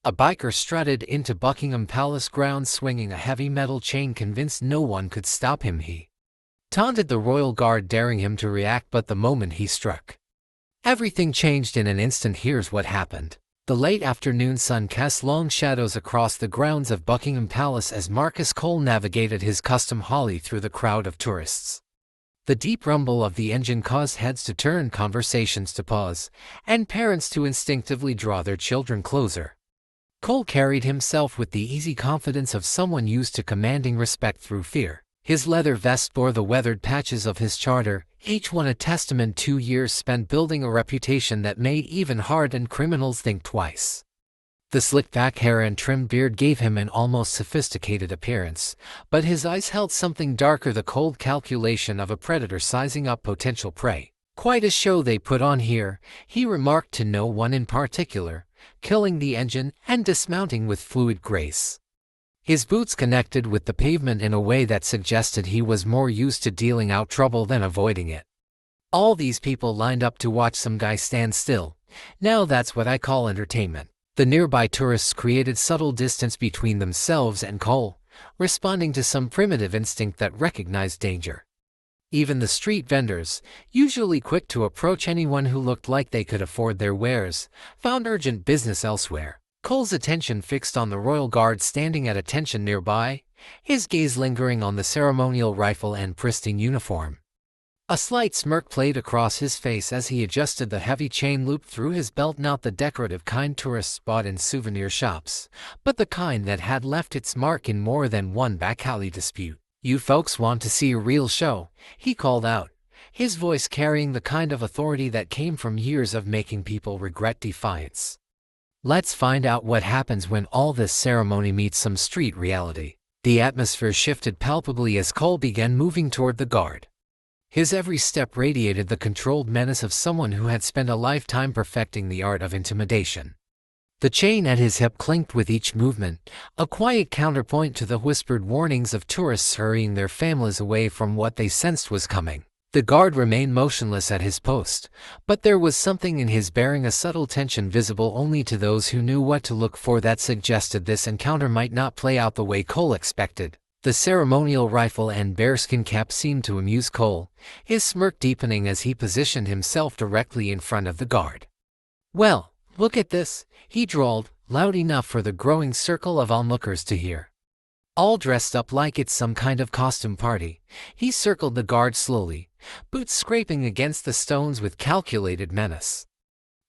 A biker strutted into Buckingham Palace grounds swinging a heavy metal chain, convinced no one could stop him. He taunted the royal guard, daring him to react, but the moment he struck, everything changed in an instant. Here's what happened. The late afternoon sun cast long shadows across the grounds of Buckingham Palace as Marcus Cole navigated his custom holly through the crowd of tourists. The deep rumble of the engine caused heads to turn, conversations to pause, and parents to instinctively draw their children closer. Cole carried himself with the easy confidence of someone used to commanding respect through fear. His leather vest bore the weathered patches of his charter, each one a testament to years spent building a reputation that made even hardened criminals think twice. The slicked-back hair and trimmed beard gave him an almost sophisticated appearance, but his eyes held something darker, the cold calculation of a predator sizing up potential prey. "Quite a show they put on here," he remarked to no one in particular, killing the engine and dismounting with fluid grace. His boots connected with the pavement in a way that suggested he was more used to dealing out trouble than avoiding it. All these people lined up to watch some guy stand still. Now that's what I call entertainment. The nearby tourists created subtle distance between themselves and Cole, responding to some primitive instinct that recognized danger. Even the street vendors, usually quick to approach anyone who looked like they could afford their wares, found urgent business elsewhere. Cole's attention fixed on the royal guard standing at attention nearby, his gaze lingering on the ceremonial rifle and pristine uniform. A slight smirk played across his face as he adjusted the heavy chain loop through his belt, not the decorative kind tourists bought in souvenir shops, but the kind that had left its mark in more than one back alley dispute. "You folks want to see a real show?" he called out, his voice carrying the kind of authority that came from years of making people regret defiance. "Let's find out what happens when all this ceremony meets some street reality." The atmosphere shifted palpably as Cole began moving toward the guard. His every step radiated the controlled menace of someone who had spent a lifetime perfecting the art of intimidation. The chain at his hip clinked with each movement, a quiet counterpoint to the whispered warnings of tourists hurrying their families away from what they sensed was coming. The guard remained motionless at his post, but there was something in his bearing, a subtle tension visible only to those who knew what to look for, that suggested this encounter might not play out the way Cole expected. The ceremonial rifle and bearskin cap seemed to amuse Cole, his smirk deepening as he positioned himself directly in front of the guard. "Well, look at this," he drawled, loud enough for the growing circle of onlookers to hear. All dressed up like it's some kind of costume party, he circled the guard slowly, boots scraping against the stones with calculated menace.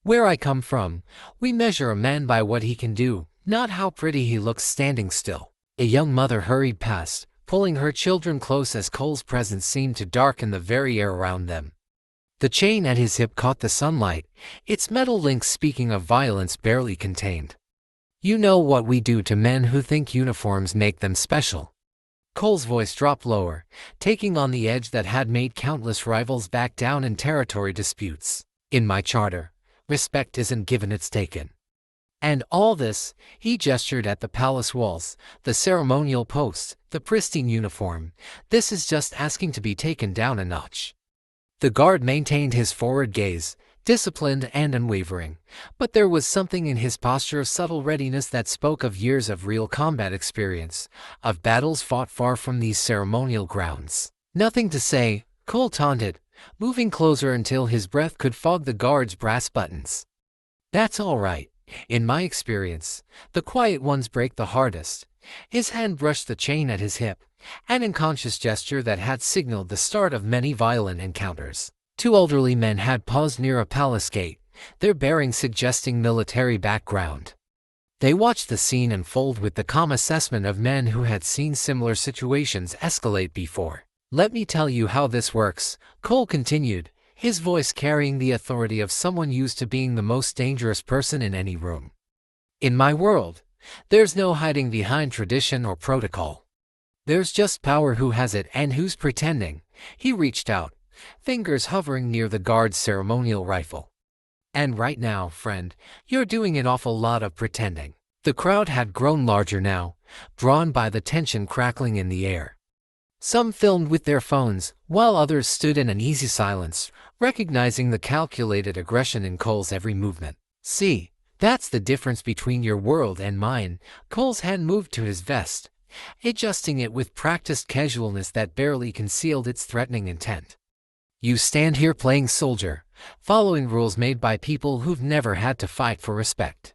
"Where I come from, we measure a man by what he can do, not how pretty he looks standing still." A young mother hurried past, pulling her children close as Cole's presence seemed to darken the very air around them. The chain at his hip caught the sunlight, its metal links speaking of violence barely contained. "You know what we do to men who think uniforms make them special." Cole's voice dropped lower, taking on the edge that had made countless rivals back down in territory disputes. "In my charter, respect isn't given, it's taken. And all this," he gestured at the palace walls, the ceremonial posts, the pristine uniform, "this is just asking to be taken down a notch." The guard maintained his forward gaze, disciplined and unwavering, but there was something in his posture of subtle readiness that spoke of years of real combat experience, of battles fought far from these ceremonial grounds. "Nothing to say," Cole taunted, moving closer until his breath could fog the guard's brass buttons. "That's all right. In my experience, the quiet ones break the hardest." His hand brushed the chain at his hip, an unconscious gesture that had signaled the start of many violent encounters. Two elderly men had paused near a palace gate, their bearing suggesting military background. They watched the scene unfold with the calm assessment of men who had seen similar situations escalate before. "Let me tell you how this works," Cole continued, his voice carrying the authority of someone used to being the most dangerous person in any room. "In my world, there's no hiding behind tradition or protocol. There's just power. Who has it and who's pretending?" He reached out, fingers hovering near the guard's ceremonial rifle. "And right now, friend, you're doing an awful lot of pretending." The crowd had grown larger now, drawn by the tension crackling in the air. Some filmed with their phones, while others stood in uneasy silence, recognizing the calculated aggression in Cole's every movement. "See," That's the difference between your world and mine. Cole's hand moved to his vest, adjusting it with practiced casualness that barely concealed its threatening intent. You stand here playing soldier, following rules made by people who've never had to fight for respect.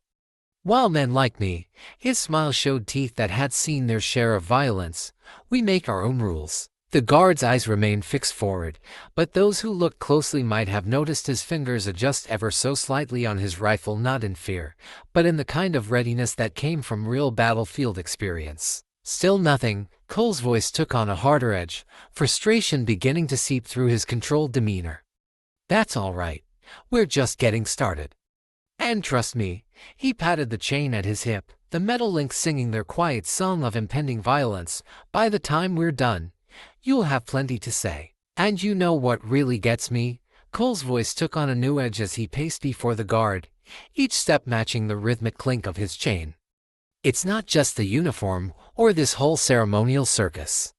While men like me, his smile showed teeth that had seen their share of violence, we make our own rules. The guard's eyes remained fixed forward, but those who looked closely might have noticed his fingers adjust ever so slightly on his rifle, not in fear, but in the kind of readiness that came from real battlefield experience. Still nothing. Cole's voice took on a harder edge, frustration beginning to seep through his controlled demeanor. That's all right. We're just getting started. And trust me, he patted the chain at his hip, the metal links singing their quiet song of impending violence. By the time we're done, you'll have plenty to say. And you know what really gets me? Cole's voice took on a new edge as he paced before the guard, each step matching the rhythmic clink of his chain. It's not just the uniform or this whole ceremonial circus.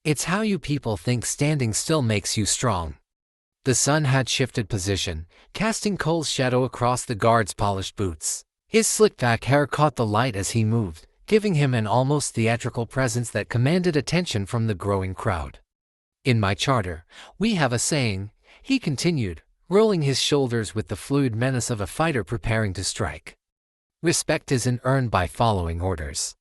It's how you people think standing still makes you strong. The sun had shifted position, casting Cole's shadow across the guard's polished boots. His slick-back hair caught the light as he moved, giving him an almost theatrical presence that commanded attention from the growing crowd. In my charter, we have a saying, he continued, rolling his shoulders with the fluid menace of a fighter preparing to strike. Respect isn't earned by following orders.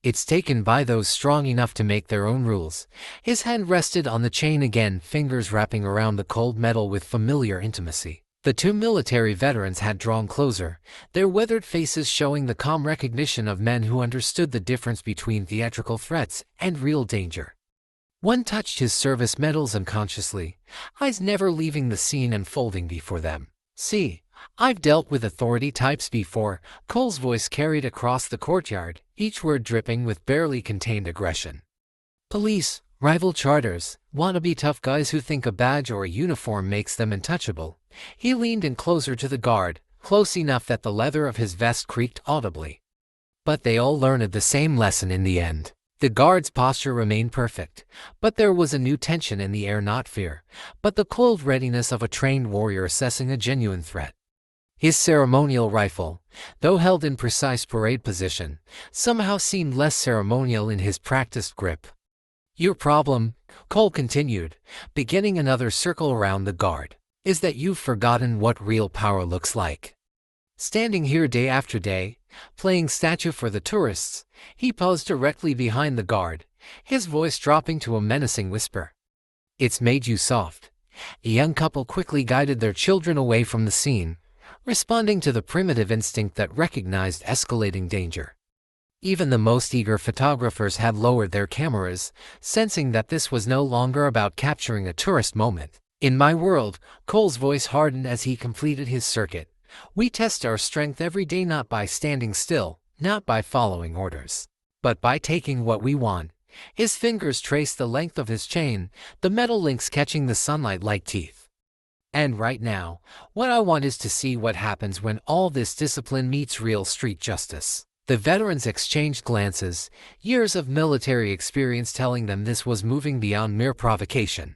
It's taken by those strong enough to make their own rules. His hand rested on the chain again, fingers wrapping around the cold metal with familiar intimacy. The two military veterans had drawn closer, their weathered faces showing the calm recognition of men who understood the difference between theatrical threats and real danger. One touched his service medals unconsciously, eyes never leaving the scene unfolding before them. See, I've dealt with authority types before. Cole's voice carried across the courtyard, each word dripping with barely contained aggression. Police, rival charters, wannabe tough guys who think a badge or a uniform makes them untouchable. He leaned in closer to the guard, close enough that the leather of his vest creaked audibly. But they all learned the same lesson in the end. The guard's posture remained perfect, but there was a new tension in the air, not fear, but the cold readiness of a trained warrior assessing a genuine threat. His ceremonial rifle, though held in precise parade position, somehow seemed less ceremonial in his practiced grip. Your problem, Cole continued, beginning another circle around the guard, is that you've forgotten what real power looks like. Standing here day after day, playing statue for the tourists, he paused directly behind the guard, his voice dropping to a menacing whisper. It's made you soft. A young couple quickly guided their children away from the scene, responding to the primitive instinct that recognized escalating danger. Even the most eager photographers had lowered their cameras, sensing that this was no longer about capturing a tourist moment. In my world, Cole's voice hardened as he completed his circuit. We test our strength every day, not by standing still, not by following orders, but by taking what we want. His fingers traced the length of his chain, the metal links catching the sunlight like teeth. And right now, what I want is to see what happens when all this discipline meets real street justice. The veterans exchanged glances, years of military experience telling them this was moving beyond mere provocation.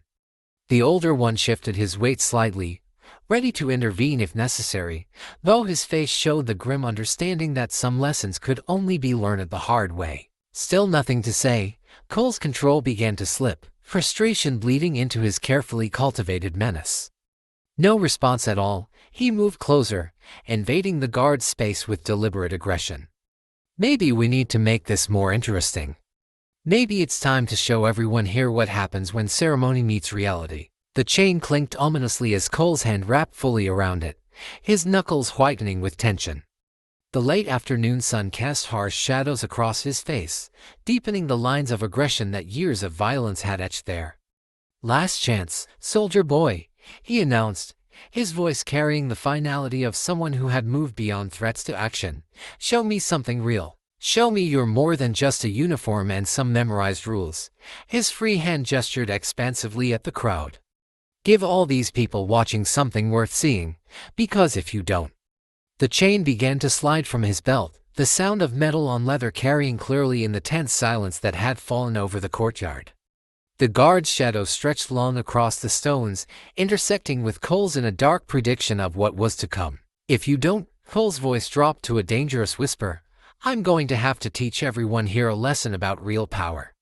The older one shifted his weight slightly, ready to intervene if necessary, though his face showed the grim understanding that some lessons could only be learned the hard way. Still nothing to say, Cole's control began to slip, frustration bleeding into his carefully cultivated menace. No response at all. He moved closer, invading the guard's space with deliberate aggression. Maybe we need to make this more interesting. Maybe it's time to show everyone here what happens when ceremony meets reality. The chain clinked ominously as Cole's hand wrapped fully around it, his knuckles whitening with tension. The late afternoon sun cast harsh shadows across his face, deepening the lines of aggression that years of violence had etched there. Last chance, soldier boy, he announced, his voice carrying the finality of someone who had moved beyond threats to action. Show me something real. Show me you're more than just a uniform and some memorized rules. His free hand gestured expansively at the crowd. Give all these people watching something worth seeing, because if you don't. The chain began to slide from his belt, the sound of metal on leather carrying clearly in the tense silence that had fallen over the courtyard. The guard's shadow stretched long across the stones, intersecting with Cole's in a dark prediction of what was to come. If you don't, Cole's voice dropped to a dangerous whisper. I'm going to have to teach everyone here a lesson about real power.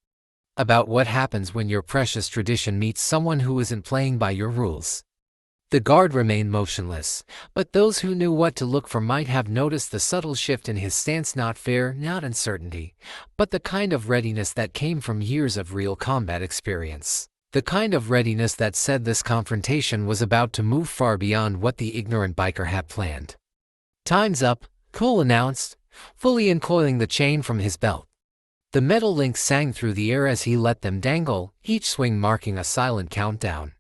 About what happens when your precious tradition meets someone who isn't playing by your rules. The guard remained motionless, but those who knew what to look for might have noticed the subtle shift in his stance, not fear, not uncertainty, but the kind of readiness that came from years of real combat experience. The kind of readiness that said this confrontation was about to move far beyond what the ignorant biker had planned. Time's up, Cole announced, fully uncoiling the chain from his belt. The metal links sang through the air as he let them dangle, each swing marking a silent countdown.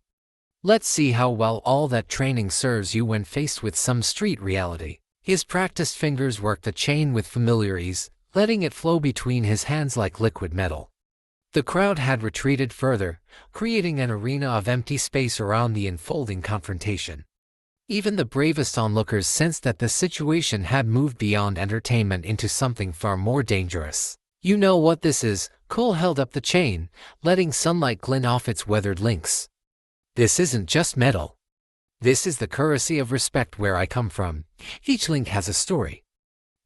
Let's see how well all that training serves you when faced with some street reality. His practiced fingers worked the chain with familiar ease, letting it flow between his hands like liquid metal. The crowd had retreated further, creating an arena of empty space around the unfolding confrontation. Even the bravest onlookers sensed that the situation had moved beyond entertainment into something far more dangerous. You know what this is? Cole held up the chain, letting sunlight glint off its weathered links. This isn't just metal. This is the currency of respect where I come from. Each link has a story.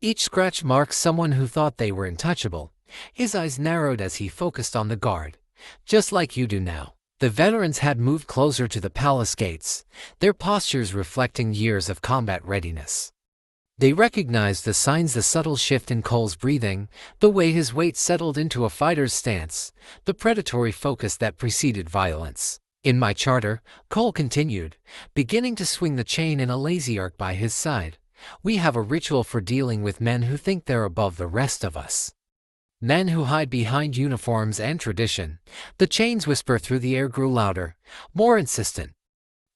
Each scratch marks someone who thought they were untouchable. His eyes narrowed as he focused on the guard. Just like you do now. The veterans had moved closer to the palace gates, their postures reflecting years of combat readiness. They recognized the signs: the subtle shift in Cole's breathing, the way his weight settled into a fighter's stance, the predatory focus that preceded violence. In my charter, Cole continued, beginning to swing the chain in a lazy arc by his side, we have a ritual for dealing with men who think they're above the rest of us. Men who hide behind uniforms and tradition. The chain's whisper through the air grew louder, more insistent.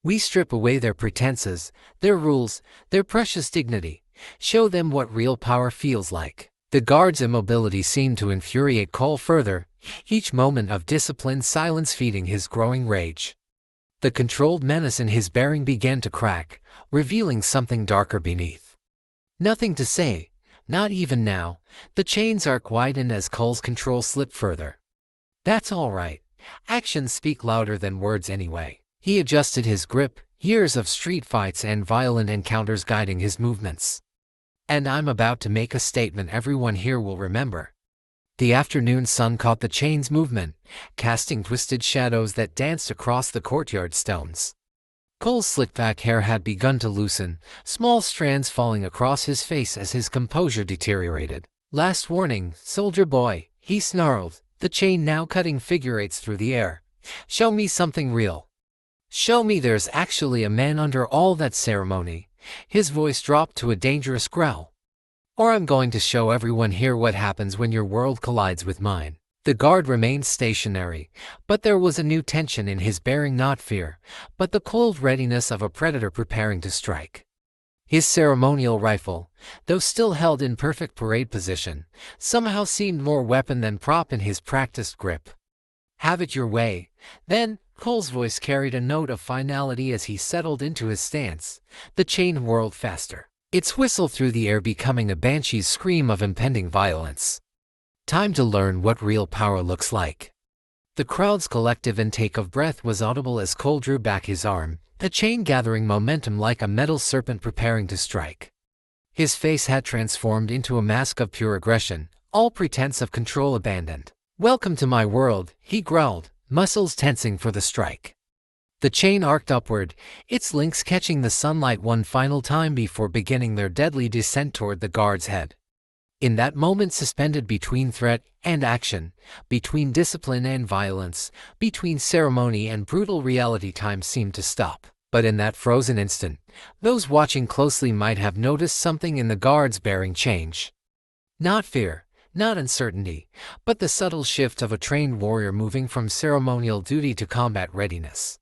We strip away their pretenses, their rules, their precious dignity. Show them what real power feels like. The guard's immobility seemed to infuriate Cole further, each moment of disciplined silence feeding his growing rage. The controlled menace in his bearing began to crack, revealing something darker beneath. Nothing to say, not even now. The chain's arc widened as Cole's control slipped further. That's all right. Actions speak louder than words anyway. He adjusted his grip, years of street fights and violent encounters guiding his movements. And I'm about to make a statement everyone here will remember. The afternoon sun caught the chain's movement, casting twisted shadows that danced across the courtyard stones. Cole's slick-back hair had begun to loosen, small strands falling across his face as his composure deteriorated. Last warning, soldier boy, he snarled, the chain now cutting figure eights through the air. Show me something real. Show me there's actually a man under all that ceremony. His voice dropped to a dangerous growl. Or I'm going to show everyone here what happens when your world collides with mine. The guard remained stationary, but there was a new tension in his bearing, not fear, but the cold readiness of a predator preparing to strike. His ceremonial rifle, though still held in perfect parade position, somehow seemed more weapon than prop in his practiced grip. Have it your way, then. Cole's voice carried a note of finality as he settled into his stance. The chain whirled faster, its whistle through the air becoming a banshee's scream of impending violence. Time to learn what real power looks like. The crowd's collective intake of breath was audible as Cole drew back his arm, the chain gathering momentum like a metal serpent preparing to strike. His face had transformed into a mask of pure aggression, all pretense of control abandoned. Welcome to my world, he growled, muscles tensing for the strike. The chain arced upward, its links catching the sunlight one final time before beginning their deadly descent toward the guard's head. In that moment, suspended between threat and action, between discipline and violence, between ceremony and brutal reality, time seemed to stop. But in that frozen instant, those watching closely might have noticed something in the guard's bearing change. Not fear, not uncertainty, but the subtle shift of a trained warrior moving from ceremonial duty to combat readiness.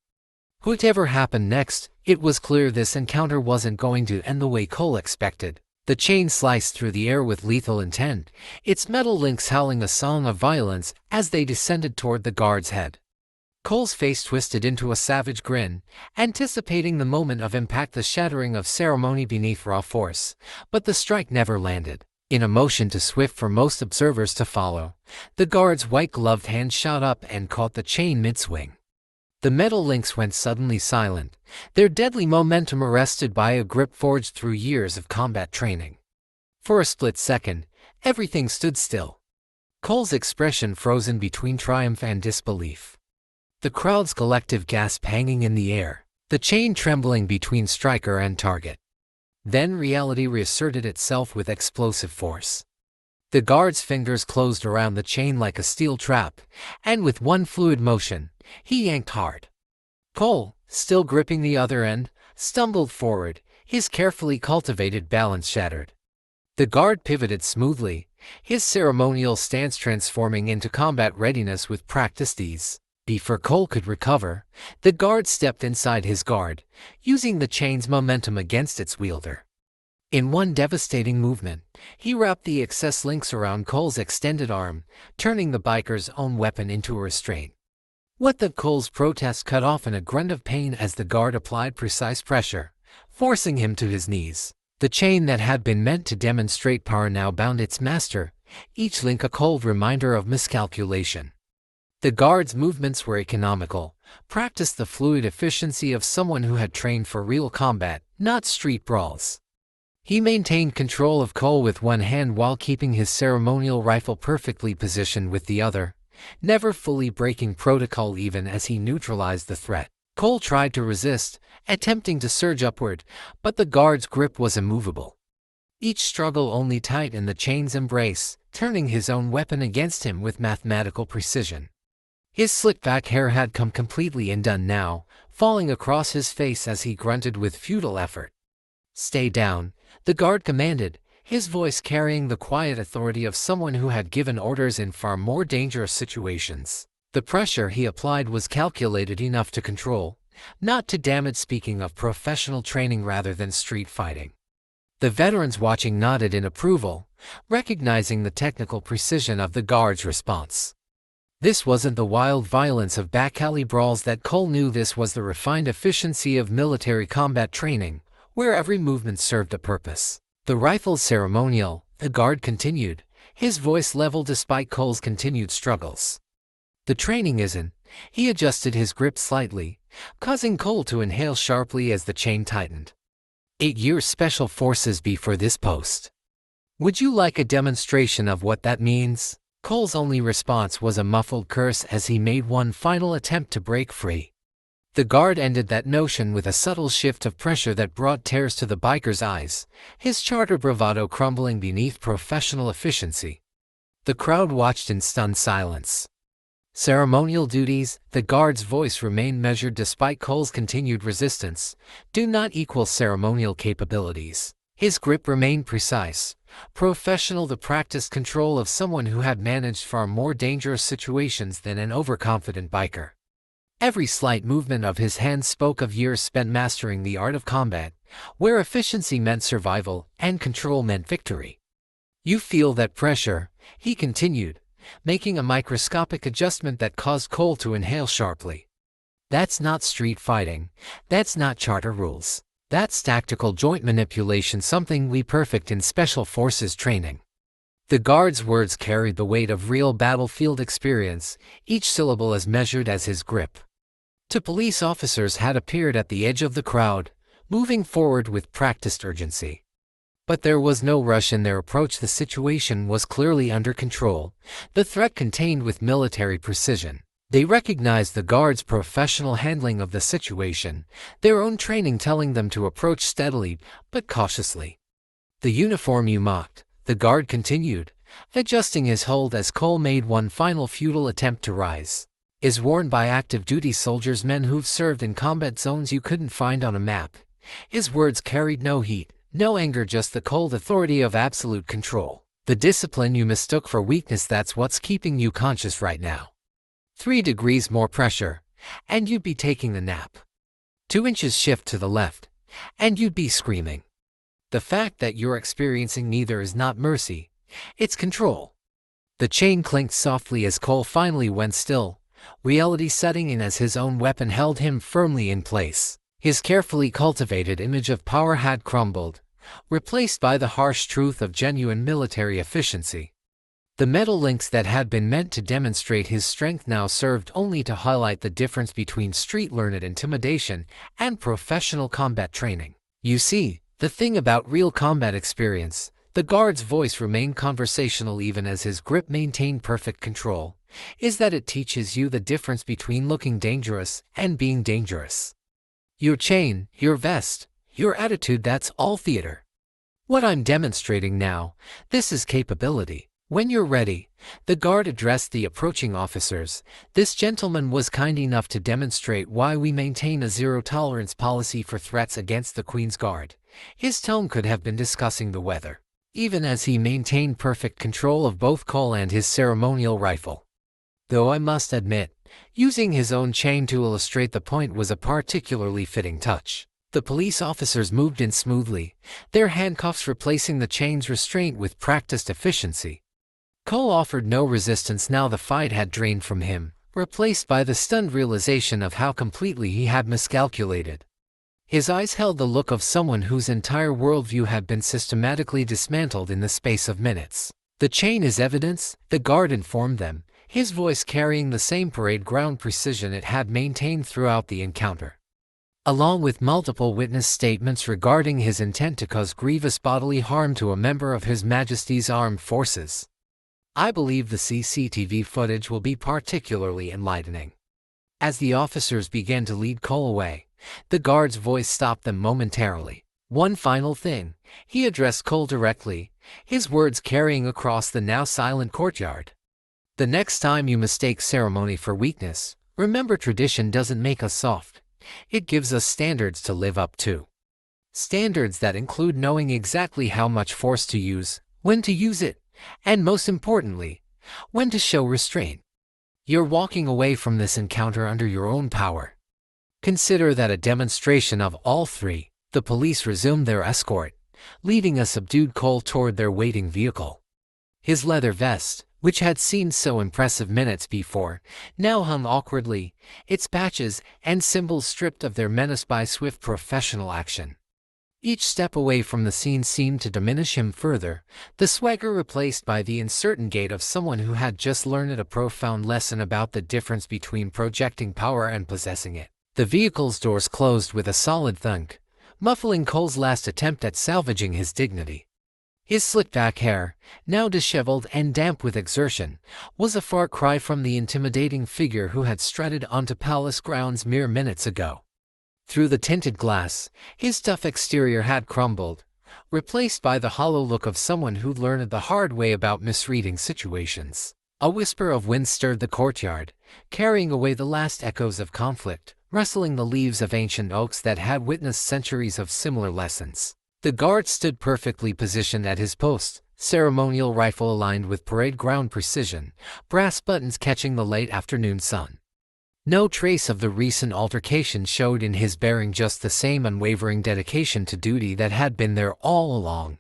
Whatever happened next, it was clear this encounter wasn't going to end the way Cole expected. The chain sliced through the air with lethal intent, its metal links howling a song of violence as they descended toward the guard's head. Cole's face twisted into a savage grin, anticipating the moment of impact, the shattering of ceremony beneath raw force, but the strike never landed. In a motion too swift for most observers to follow, the guard's white-gloved hand shot up and caught the chain mid-swing. The metal links went suddenly silent, their deadly momentum arrested by a grip forged through years of combat training. For a split second, everything stood still. Cole's expression frozen between triumph and disbelief. The crowd's collective gasp hanging in the air, the chain trembling between striker and target. Then reality reasserted itself with explosive force. The guard's fingers closed around the chain like a steel trap, and with one fluid motion, he yanked hard. Cole, still gripping the other end, stumbled forward, his carefully cultivated balance shattered. The guard pivoted smoothly, his ceremonial stance transforming into combat readiness with practiced ease. Before Cole could recover, the guard stepped inside his guard, using the chain's momentum against its wielder. In one devastating movement, he wrapped the excess links around Cole's extended arm, turning the biker's own weapon into a restraint. What the Cole's protest cut off in a grunt of pain as the guard applied precise pressure, forcing him to his knees. The chain that had been meant to demonstrate power now bound its master, each link a cold reminder of miscalculation. The guard's movements were economical, practiced the fluid efficiency of someone who had trained for real combat, not street brawls. He maintained control of Cole with one hand while keeping his ceremonial rifle perfectly positioned with the other, never fully breaking protocol even as he neutralized the threat. Cole tried to resist, attempting to surge upward, but the guard's grip was immovable. Each struggle only tightened the chain's embrace, turning his own weapon against him with mathematical precision. His slick-back hair had come completely undone now, falling across his face as he grunted with futile effort. "Stay down," the guard commanded, his voice carrying the quiet authority of someone who had given orders in far more dangerous situations. The pressure he applied was calculated enough to control, not to damage. Speaking of professional training rather than street fighting. The veterans watching nodded in approval, recognizing the technical precision of the guard's response. This wasn't the wild violence of back alley brawls that Cole knew. This was the refined efficiency of military combat training, where every movement served a purpose. The rifle's ceremonial, the guard continued, his voice level despite Cole's continued struggles. The training isn't. He adjusted his grip slightly, causing Cole to inhale sharply as the chain tightened. 8 years Special Forces before this post. Would you like a demonstration of what that means? Cole's only response was a muffled curse as he made one final attempt to break free. The guard ended that notion with a subtle shift of pressure that brought tears to the biker's eyes, his charter bravado crumbling beneath professional efficiency. The crowd watched in stunned silence. Ceremonial duties, the guard's voice remained measured despite Cole's continued resistance, do not equal ceremonial capabilities. His grip remained precise, professional, the practiced control of someone who had managed far more dangerous situations than an overconfident biker. Every slight movement of his hands spoke of years spent mastering the art of combat, where efficiency meant survival and control meant victory. "You feel that pressure," he continued, making a microscopic adjustment that caused Cole to inhale sharply. "That's not street fighting, that's not charter rules. That's tactical joint manipulation, something we perfect in Special Forces training." The guard's words carried the weight of real battlefield experience, each syllable as measured as his grip. Two police officers had appeared at the edge of the crowd, moving forward with practiced urgency. But there was no rush in their approach. The situation was clearly under control, the threat contained with military precision. They recognized the guard's professional handling of the situation, their own training telling them to approach steadily but cautiously. "The uniform you mocked," the guard continued, adjusting his hold as Cole made one final futile attempt to rise, "is worn by active duty soldiers, men who've served in combat zones you couldn't find on a map." His words carried no heat, no anger, just the cold authority of absolute control. "The discipline you mistook for weakness, that's what's keeping you conscious right now. 3 degrees more pressure, and you'd be taking the nap. 2 inches shift to the left, and you'd be screaming. The fact that you're experiencing neither is not mercy, it's control." The chain clinked softly as Cole finally went still, reality setting in as his own weapon held him firmly in place. His carefully cultivated image of power had crumbled, replaced by the harsh truth of genuine military efficiency. The metal links that had been meant to demonstrate his strength now served only to highlight the difference between street-learned intimidation and professional combat training. You see, the thing about real combat experience, the guard's voice remained conversational even as his grip maintained perfect control, is that it teaches you the difference between looking dangerous and being dangerous. Your chain, your vest, your attitude, that's all theater. What I'm demonstrating now, this is capability. When you're ready, the guard addressed the approaching officers. This gentleman was kind enough to demonstrate why we maintain a zero-tolerance policy for threats against the Queen's Guard. His tone could have been discussing the weather, even as he maintained perfect control of both Cole and his ceremonial rifle. Though I must admit, using his own chain to illustrate the point was a particularly fitting touch. The police officers moved in smoothly, their handcuffs replacing the chain's restraint with practiced efficiency. Cole offered no resistance now the fight had drained from him, replaced by the stunned realization of how completely he had miscalculated. His eyes held the look of someone whose entire worldview had been systematically dismantled in the space of minutes. The chain is evidence, the guard informed them, his voice carrying the same parade ground precision it had maintained throughout the encounter. Along with multiple witness statements regarding his intent to cause grievous bodily harm to a member of His Majesty's Armed Forces. I believe the CCTV footage will be particularly enlightening. As the officers began to lead Cole away, the guard's voice stopped them momentarily. One final thing, he addressed Cole directly, his words carrying across the now silent courtyard. The next time you mistake ceremony for weakness, remember tradition doesn't make us soft. It gives us standards to live up to. Standards that include knowing exactly how much force to use, when to use it, and most importantly, when to show restraint. You're walking away from this encounter under your own power. Consider that a demonstration of all three. The police resumed their escort, leading a subdued Cole toward their waiting vehicle. His leather vest, which had seemed so impressive minutes before, now hung awkwardly, its patches and symbols stripped of their menace by swift professional action. Each step away from the scene seemed to diminish him further, the swagger replaced by the uncertain gait of someone who had just learned a profound lesson about the difference between projecting power and possessing it. The vehicle's doors closed with a solid thunk, muffling Cole's last attempt at salvaging his dignity. His slicked-back hair, now disheveled and damp with exertion, was a far cry from the intimidating figure who had strutted onto palace grounds mere minutes ago. Through the tinted glass, his tough exterior had crumbled, replaced by the hollow look of someone who'd learned the hard way about misreading situations. A whisper of wind stirred the courtyard, carrying away the last echoes of conflict, rustling the leaves of ancient oaks that had witnessed centuries of similar lessons. The guard stood perfectly positioned at his post, ceremonial rifle aligned with parade ground precision, brass buttons catching the late afternoon sun. No trace of the recent altercation showed in his bearing, just the same unwavering dedication to duty that had been there all along.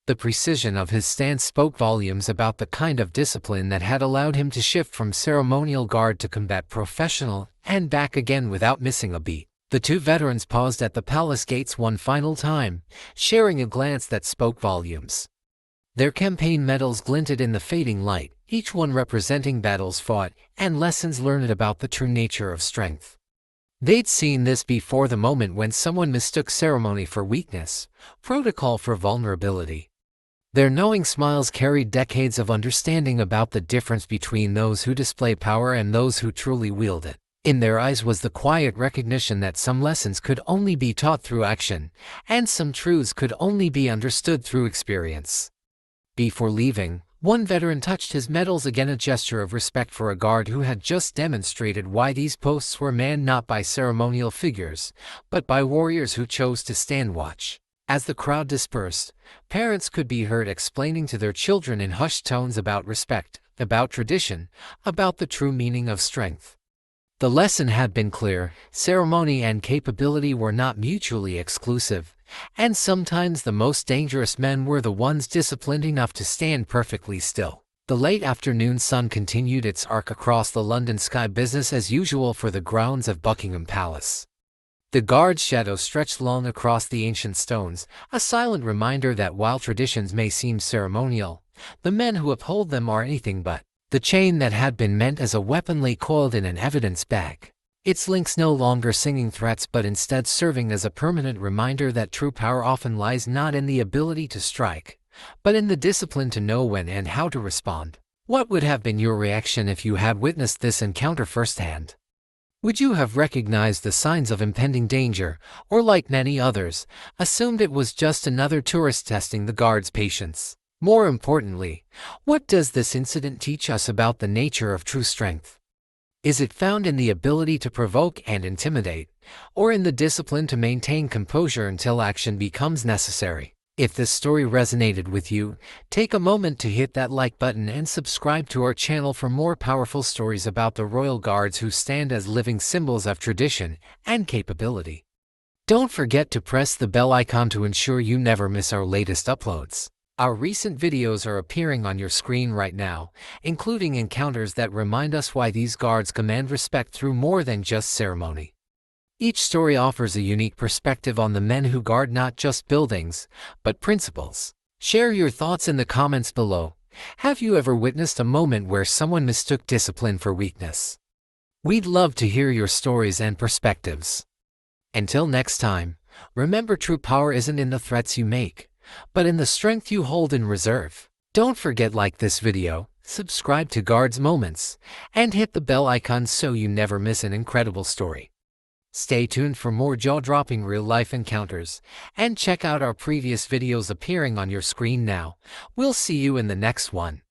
The precision of his stance spoke volumes about the kind of discipline that had allowed him to shift from ceremonial guard to combat professional and back again without missing a beat. The two veterans paused at the palace gates one final time, sharing a glance that spoke volumes. Their campaign medals glinted in the fading light, each one representing battles fought and lessons learned about the true nature of strength. They'd seen this before, the moment when someone mistook ceremony for weakness, protocol for vulnerability. Their knowing smiles carried decades of understanding about the difference between those who display power and those who truly wield it. In their eyes was the quiet recognition that some lessons could only be taught through action, and some truths could only be understood through experience. Before leaving, one veteran touched his medals again, a gesture of respect for a guard who had just demonstrated why these posts were manned not by ceremonial figures, but by warriors who chose to stand watch. As the crowd dispersed, parents could be heard explaining to their children in hushed tones about respect, about tradition, about the true meaning of strength. The lesson had been clear: ceremony and capability were not mutually exclusive, and sometimes the most dangerous men were the ones disciplined enough to stand perfectly still. The late afternoon sun continued its arc across the London sky, business as usual for the grounds of Buckingham Palace. The guard's shadow stretched long across the ancient stones, a silent reminder that while traditions may seem ceremonial, the men who uphold them are anything but. The chain that had been meant as a weapon lay coiled in an evidence bag, its links no longer singing threats but instead serving as a permanent reminder that true power often lies not in the ability to strike, but in the discipline to know when and how to respond. What would have been your reaction if you had witnessed this encounter firsthand? Would you have recognized the signs of impending danger, or like many others, assumed it was just another tourist testing the guard's patience? More importantly, what does this incident teach us about the nature of true strength? Is it found in the ability to provoke and intimidate, or in the discipline to maintain composure until action becomes necessary? If this story resonated with you, take a moment to hit that like button and subscribe to our channel for more powerful stories about the royal guards who stand as living symbols of tradition and capability. Don't forget to press the bell icon to ensure you never miss our latest uploads. Our recent videos are appearing on your screen right now, including encounters that remind us why these guards command respect through more than just ceremony. Each story offers a unique perspective on the men who guard not just buildings, but principles. Share your thoughts in the comments below. Have you ever witnessed a moment where someone mistook discipline for weakness? We'd love to hear your stories and perspectives. Until next time, remember true power isn't in the threats you make, but in the strength you hold in reserve. Don't forget to like this video, subscribe to Guards Moments, and hit the bell icon so you never miss an incredible story. Stay tuned for more jaw-dropping real-life encounters, and check out our previous videos appearing on your screen now. We'll see you in the next one.